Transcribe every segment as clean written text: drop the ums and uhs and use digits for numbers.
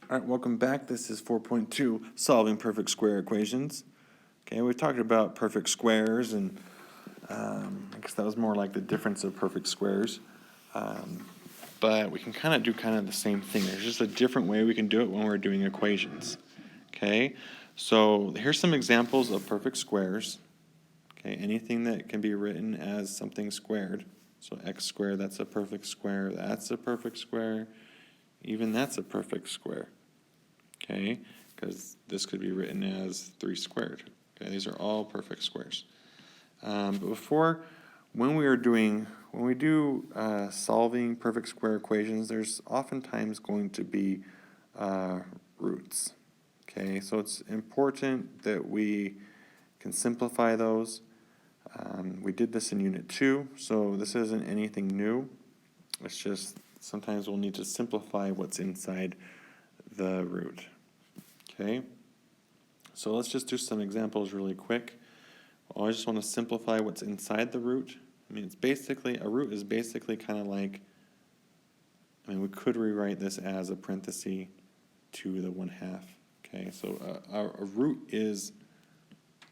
All right, welcome back. This is 4.2, solving perfect square equations. Okay, we talked about perfect squares, and I guess that was more like the difference of perfect squares. But we can kind of do the same thing. There's just a different way we can do it when we're doing equations. Okay, so here's some examples of perfect squares. Okay, anything that can be written as something squared. So x squared, that's a perfect square, that's a perfect square, even that's a perfect square. Okay, because this could be written as 3 squared. Okay, these are all perfect squares. But when we do solving perfect square equations, there's oftentimes going to be roots. Okay, so it's important that we can simplify those. We did this in Unit 2, so this isn't anything new. It's just sometimes we'll need to simplify what's inside the root. Okay, so let's just do some examples really quick. I just want to simplify what's inside the root. I mean, a root is basically kind of like, we could rewrite this as a parenthesis to the 1/2. Okay, so a root is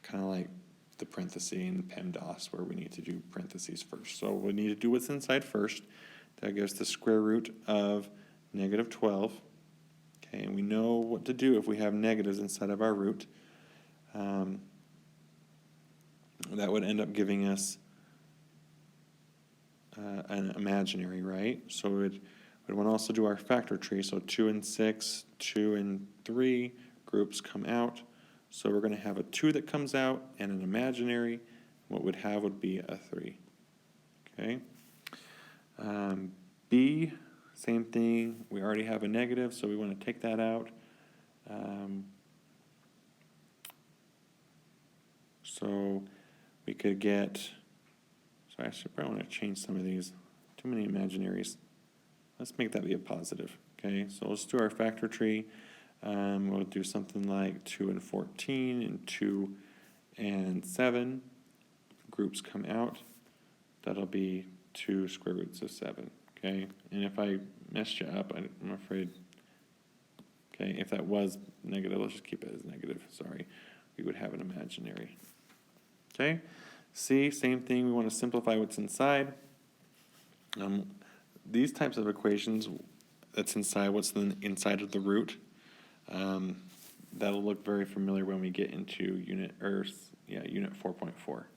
kind of like the parenthesis in PEMDAS, where we need to do parentheses first. So we need to do what's inside first. That gives the square root of -12. Okay, and we know what to do if we have negatives inside of our root. That would end up giving us an imaginary, right? So we'd want to also do our factor tree. So 2 and 6, 2 and 3 groups come out. So we're going to have a 2 that comes out and an imaginary. What we'd have would be a 3. Okay. B, same thing. We already have a negative, so we want to take that out. So we could get, so I should probably want to change some of these. Too many imaginaries. Let's make that be a positive. Okay, so let's do our factor tree. We'll do something like 2 and 14 and 2 and 7. Groups come out. That'll be 2 square roots of 7. Okay, and if I messed you up, I'm afraid. Okay, if that was negative, let's just keep it as negative. Sorry, we would have an imaginary. Okay, C, same thing. We want to simplify what's inside. These types of equations, that's inside, what's inside of the root, that'll look very familiar when we get into Unit 4.4.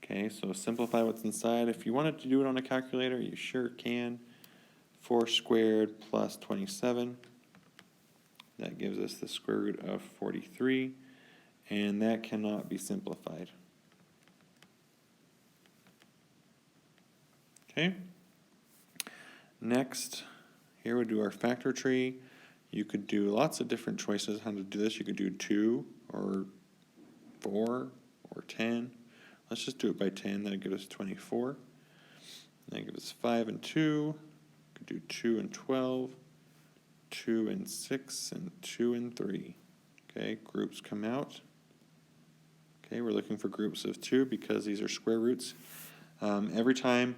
Okay, so simplify what's inside. If you wanted to do it on a calculator, you sure can. 4 squared plus 27. That gives us the square root of 43. And that cannot be simplified. Okay. Next, here we do our factor tree. You could do lots of different choices how to do this. You could do 2 or 4 or 10. Let's just do it by 10. That'll give us 24. That gives us 5 and 2. We could do 2 and 12, 2 and 6, and 2 and 3. Okay, groups come out. Okay, we're looking for groups of 2 because these are square roots. Every time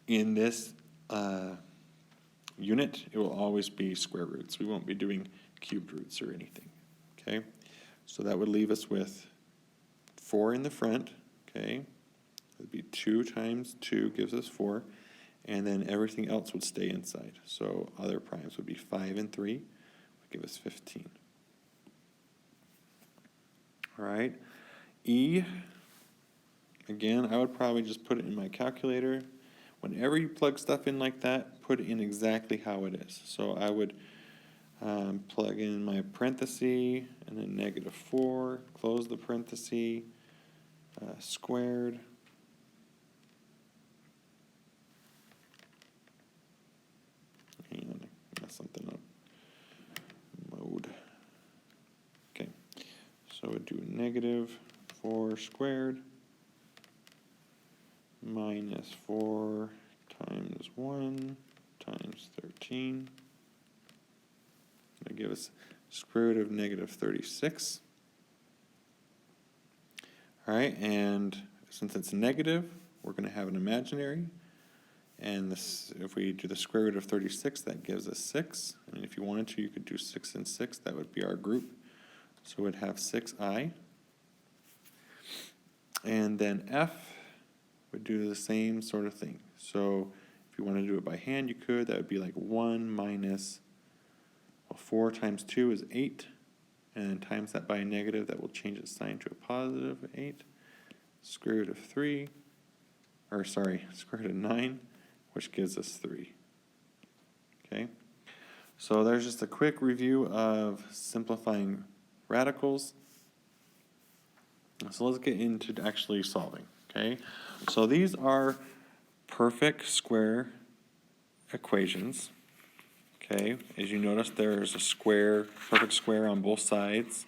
in this unit, it will always be square roots. We won't be doing cubed roots or anything. Okay, so that would leave us with 4 in the front. Okay, it would be 2 times 2 gives us 4, and then everything else would stay inside. So other primes would be 5 and 3, would give us 15. All right. E, again, I would probably just put it in my calculator. Whenever you plug stuff in like that, put it in exactly how it is. So I would plug in my parenthesis and then -4, close the parenthesis, squared. Hang on, I messed something up. Mode. Okay, so I would do -4 squared minus 4 times 1 times 13. That'll give us square root of -36. All right, and since it's negative, we're going to have an imaginary. And this, if we do the square root of 36, that gives us 6. And if you wanted to, you could do 6 and 6. That would be our group. So we'd have 6i. And then f would do the same sort of thing. So if you want to do it by hand, you could. That would be like 1 minus, well, 4 times 2 is 8. And then times that by a negative, that will change its sign to a positive 8. Square root of 3, or sorry, square root of 9, which gives us 3. Okay? So there's just a quick review of simplifying radicals. So let's get into actually solving, okay? So these are perfect square equations, okay? As you notice, there's a square, perfect square on both sides.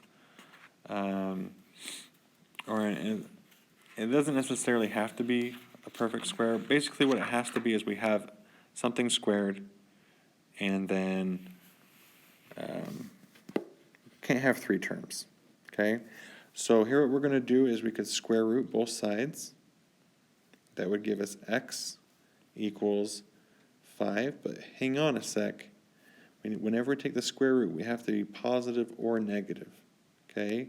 It doesn't necessarily have to be a perfect square. Basically what it has to be is we have something squared, and then can't have 3 terms, okay? So here what we're going to do is we could square root both sides. That would give us x equals 5, but hang on a sec. Whenever we take the square root, we have to be positive or negative, okay?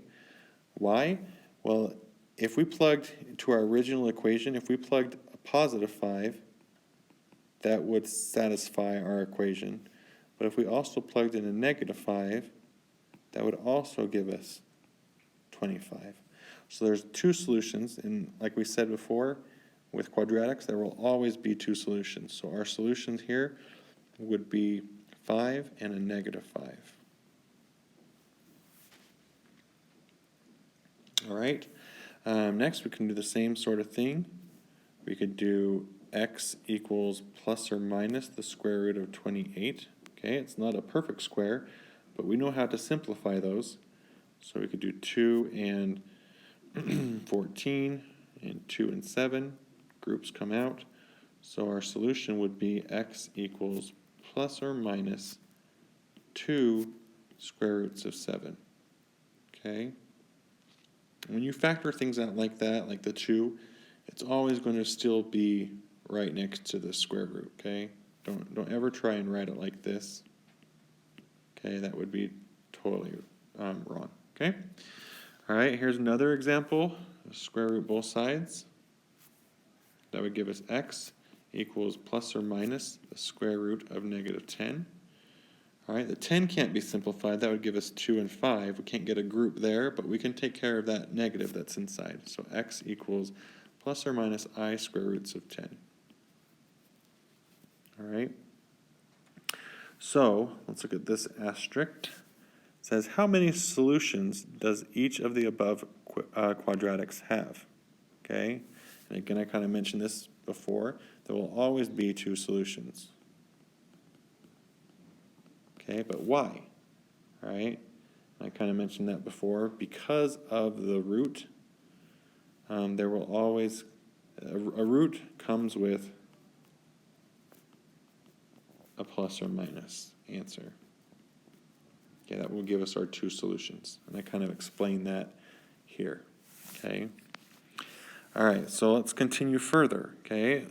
Why? Well, if we plugged to our original equation, if we plugged a positive 5, that would satisfy our equation. But if we also plugged in a negative 5, that would also give us 25. So there's 2 solutions, and like we said before, with quadratics, there will always be 2 solutions. So our solutions here would be 5 and a negative 5. All right. Next, we can do the same sort of thing. We could do x equals plus or minus the square root of 28. Okay, it's not a perfect square, but we know how to simplify those. So we could do 2 and 14 and 2 and 7. Groups come out. So our solution would be x equals plus or minus 2 square roots of 7. Okay? When you factor things out like that, like the 2, it's always going to still be right next to the square root, okay? Don't ever try and write it like this. Okay, that would be totally wrong, okay? All right, here's another example. Square root both sides. That would give us x equals plus or minus the square root of negative 10. All right, the 10 can't be simplified. That would give us 2 and 5. We can't get a group there, but we can take care of that negative that's inside. So x equals plus or minus I square roots of 10. All right. So let's look at this asterisk. It says, how many solutions does each of the above quadratics have? Okay. And again, I kind of mentioned this before. There will always be 2 solutions. Okay, but why? All right, I kind of mentioned that before. Because of the root, there will always, a root comes with a plus or minus answer. Okay, that will give us our 2 solutions. And I kind of explained that here. Okay. All right, so let's continue further. Okay,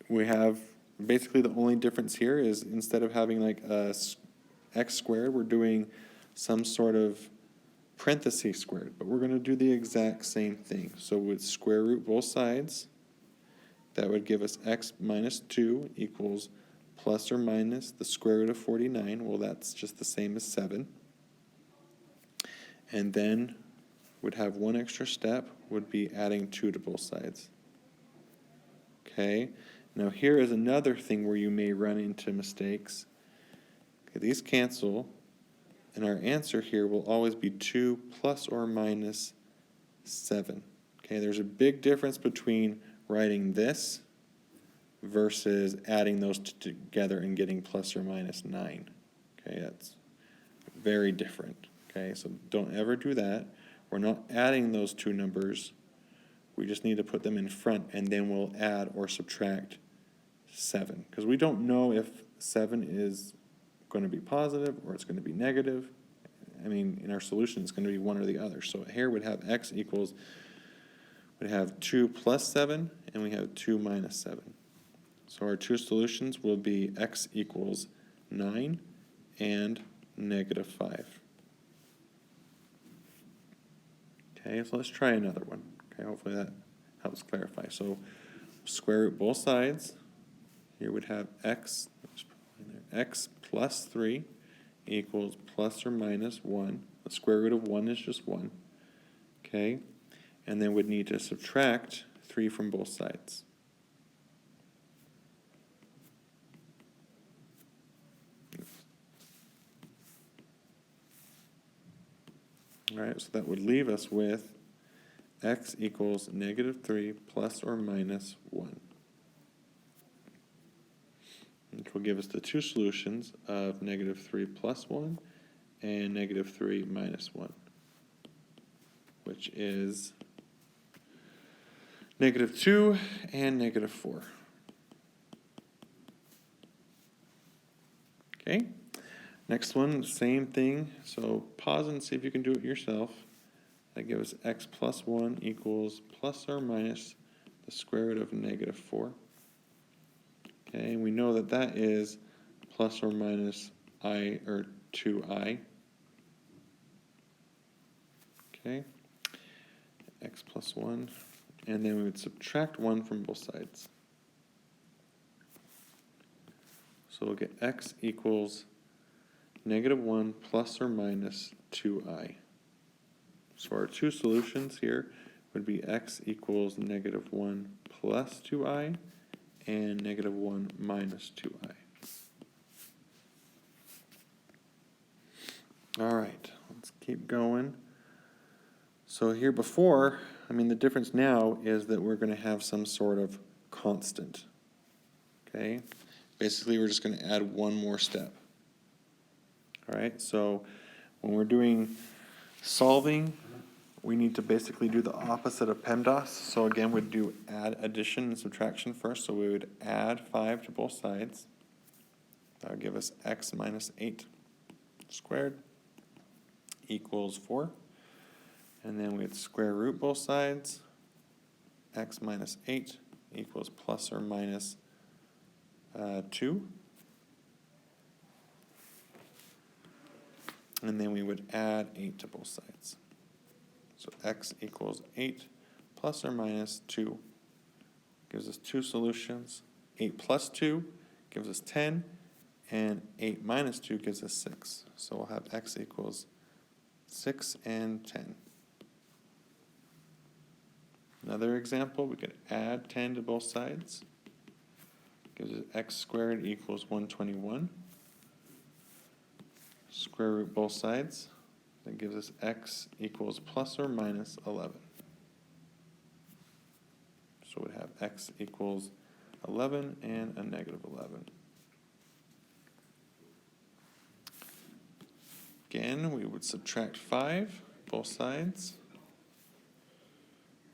we have basically the only difference here is instead of having like x squared, we're doing some sort of parenthesis squared, but we're going to do the exact same thing. So with square root both sides, that would give us x minus 2 equals plus or minus the square root of 49. Well, that's just the same as 7. And then would have one extra step, would be adding 2 to both sides. Okay. Now here is another thing where you may run into mistakes. Okay, these cancel, and our answer here will always be 2 plus or minus 7. Okay, there's a big difference between writing this versus adding those together and getting plus or minus 9. Okay, that's very different. Okay, so don't ever do that. We're not adding those 2 numbers. We just need to put them in front, and then we'll add or subtract 7, because we don't know if 7 is going to be positive or it's going to be negative. I mean, in our solution, it's going to be one or the other. So here we'd have x equals, we'd have 2 plus 7, and we have 2 minus 7. So our 2 solutions will be x equals 9 and negative 5. Okay, so let's try another one. Okay, hopefully that helps clarify. So square root both sides. Here we'd have x, x plus 3 equals plus or minus 1. The square root of 1 is just 1. Okay, and then we'd need to subtract 3 from both sides. All right, so that would leave us with x equals negative 3 plus or minus 1. Which will give us the two solutions of negative 3 plus 1 and negative 3 minus 1, which is negative 2 and negative 4. Okay, next one, same thing. So pause and see if you can do it yourself. That gives us x plus 1 equals plus or minus the square root of negative 4. Okay, and we know that that is plus or minus I, or 2i. Okay, x plus 1, and then we would subtract 1 from both sides. So we'll get x equals negative 1 plus or minus 2i. So our two solutions here would be x equals negative 1 plus 2i and negative 1 minus 2i. All right, let's keep going. So here before, the difference now is that we're going to have some sort of constant. Okay? Basically, we're just going to add one more step. All right, so when we're doing solving, we need to basically do the opposite of PEMDAS. So again, we'd do add, addition, and subtraction first. So we would add 5 to both sides. That would give us x minus 8 squared equals 4. And then we'd square root both sides. X minus 8 equals plus or minus 2. And then we would add 8 to both sides. So x equals 8 plus or minus 2 gives us two solutions. 8 plus 2 gives us 10, and 8 minus 2 gives us 6. So we'll have x equals 6 and 10. Another example, we could add 10 to both sides. Gives us x squared equals 121. Square root both sides. That gives us x equals plus or minus 11. So we'd have x equals 11 and a negative 11. Again, we would subtract 5, both sides.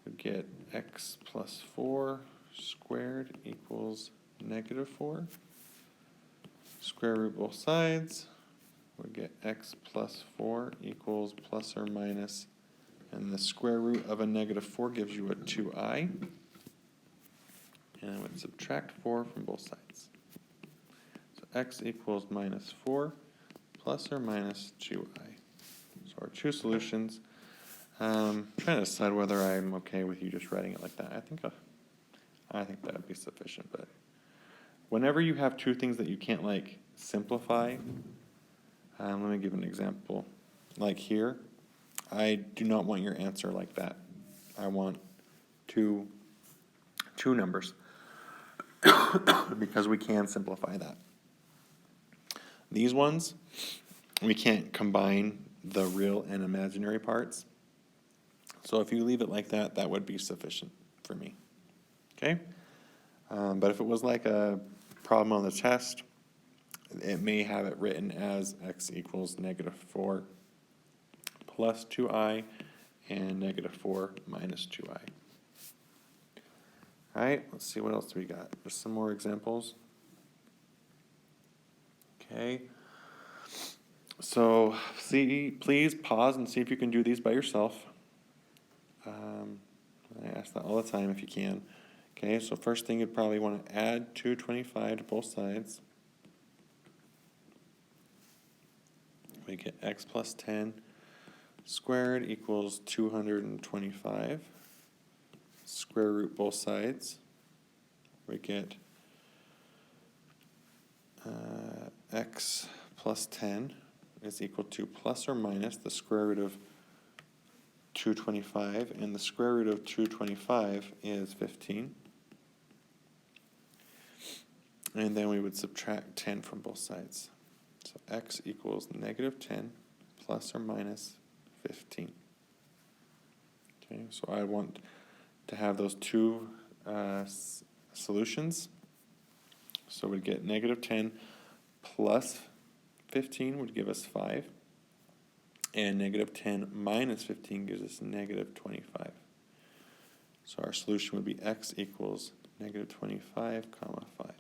We get x plus 4 squared equals negative 4. Square root both sides. We get x plus 4 equals plus or minus, and the square root of a negative 4 gives you a 2i. And I would subtract 4 from both sides. So x equals minus 4 plus or minus 2i. So our two solutions. Trying to decide whether I'm okay with you just writing it like that. I think that would be sufficient. But whenever you have two things that you can't simplify, let me give an example. Like here, I do not want your answer like that. I want two numbers because we can simplify that. These ones, we can't combine the real and imaginary parts. So if you leave it like that, that would be sufficient for me. Okay? But if it was like a problem on the test, it may have it written as x equals negative 4 plus 2i and negative 4 minus 2i. All right, let's see what else we got. There's some more examples. Okay. So please pause and see if you can do these by yourself. I ask that all the time if you can. Okay, so first thing you'd probably want to add 225 to both sides. we get x plus 10 squared equals 225. Square root both sides. We get x plus 10 is equal to plus or minus the square root of 225, and the square root of 225 is 15. And then we would subtract 10 from both sides. So x equals negative 10 plus or minus 15. Okay, so I want to have those two solutions. So we'd get negative 10 plus 15 would give us 5. And negative 10 minus 15 gives us negative 25. So our solution would be x equals negative 25, comma 5.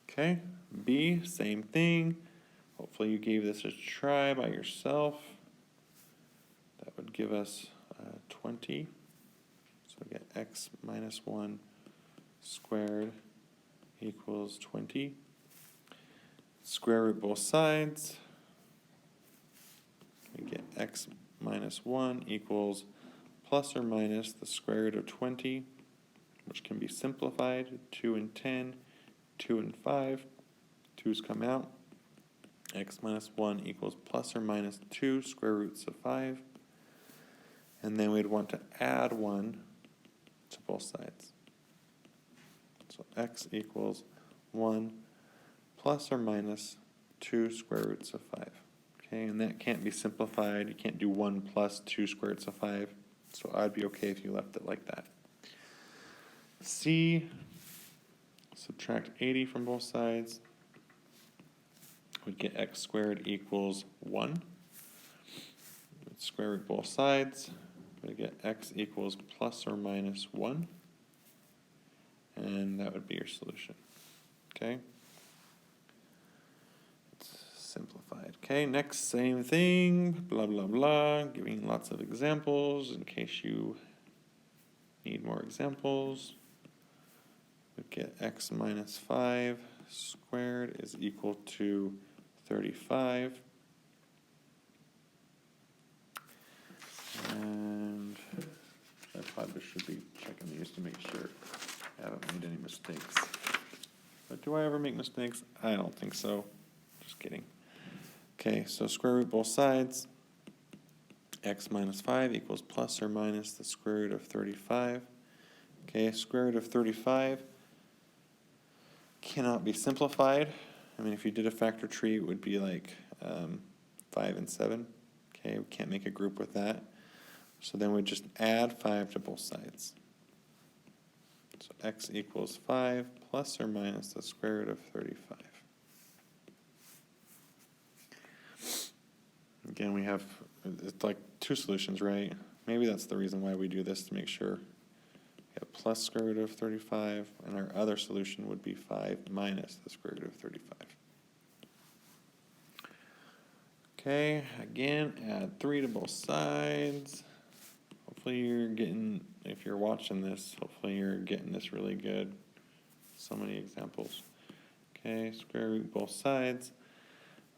Okay, B, same thing. Hopefully you gave this a try by yourself. That would give us 20. So we get x minus 1 squared equals 20. Square root both sides. We get x minus 1 equals plus or minus the square root of 20, which can be simplified. 2 and 10, 2 and 5. 2's come out. X minus 1 equals plus or minus 2 square roots of 5. And then we'd want to add 1 to both sides. So x equals 1 plus or minus 2 square roots of 5. Okay, and that can't be simplified. You can't do 1 plus 2 square roots of 5. So I'd be okay if you left it like that. C, subtract 80 from both sides. We'd get x squared equals 1. We'd square root both sides. We'd get x equals plus or minus 1. And that would be your solution. Okay? It's simplified. Okay, next, same thing, blah, blah, blah. Giving lots of examples in case you need more examples. We'd get x minus 5 squared is equal to 35. And I probably should be checking these to make sure I haven't made any mistakes. But do I ever make mistakes? I don't think so. Just kidding. Okay, so square root both sides. X minus 5 equals plus or minus the square root of 35. Okay, square root of 35 cannot be simplified. I mean, if you did a factor tree, it would be like 5 and 7. Okay, we can't make a group with that. So then we just add 5 to both sides. So x equals 5 plus or minus the square root of 35. Again, we have, it's like two solutions, right? Maybe that's the reason why we do this, to make sure. We have plus square root of 35, and our other solution would be 5 minus the square root of 35. Okay, again, add 3 to both sides. Hopefully you're getting, if you're watching this, hopefully you're getting this really good. So many examples. Okay, square root both sides.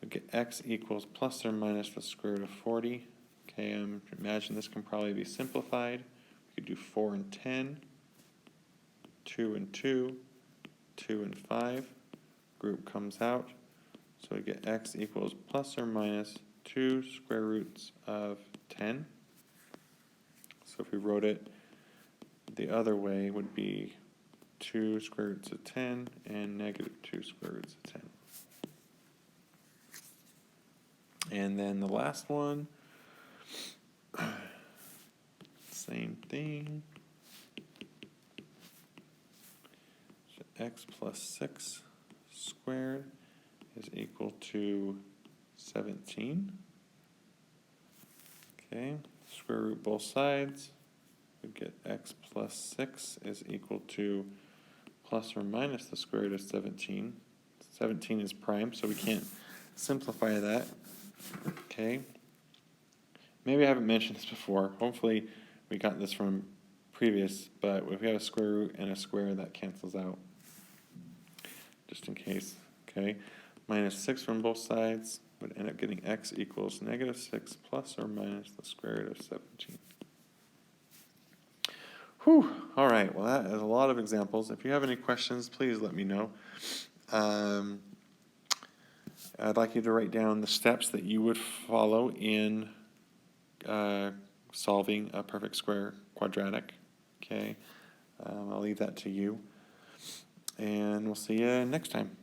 We get x equals plus or minus the square root of 40. Okay, imagine this can probably be simplified. We could do 4 and 10, 2 and 2, 2 and 5. Group comes out. So we get x equals plus or minus 2 square roots of 10. So if we wrote it the other way, it would be 2 square roots of 10 and negative 2 square roots of 10. And then the last one, same thing. So x plus 6 squared is equal to 17. Okay, square root both sides. We get x plus 6 is equal to plus or minus the square root of 17. 17 is prime, so we can't simplify that. Okay. Maybe I haven't mentioned this before. Hopefully we got this from previous, but if we have a square root and a square, that cancels out. Just in case. Okay. minus 6 from both sides would end up getting x equals negative 6 plus or minus the square root of 17. Whew. All right, well, that is a lot of examples. If you have any questions, please let me know. I'd like you to write down the steps that you would follow in solving a perfect square quadratic. Okay, I'll leave that to you. And we'll see you next time.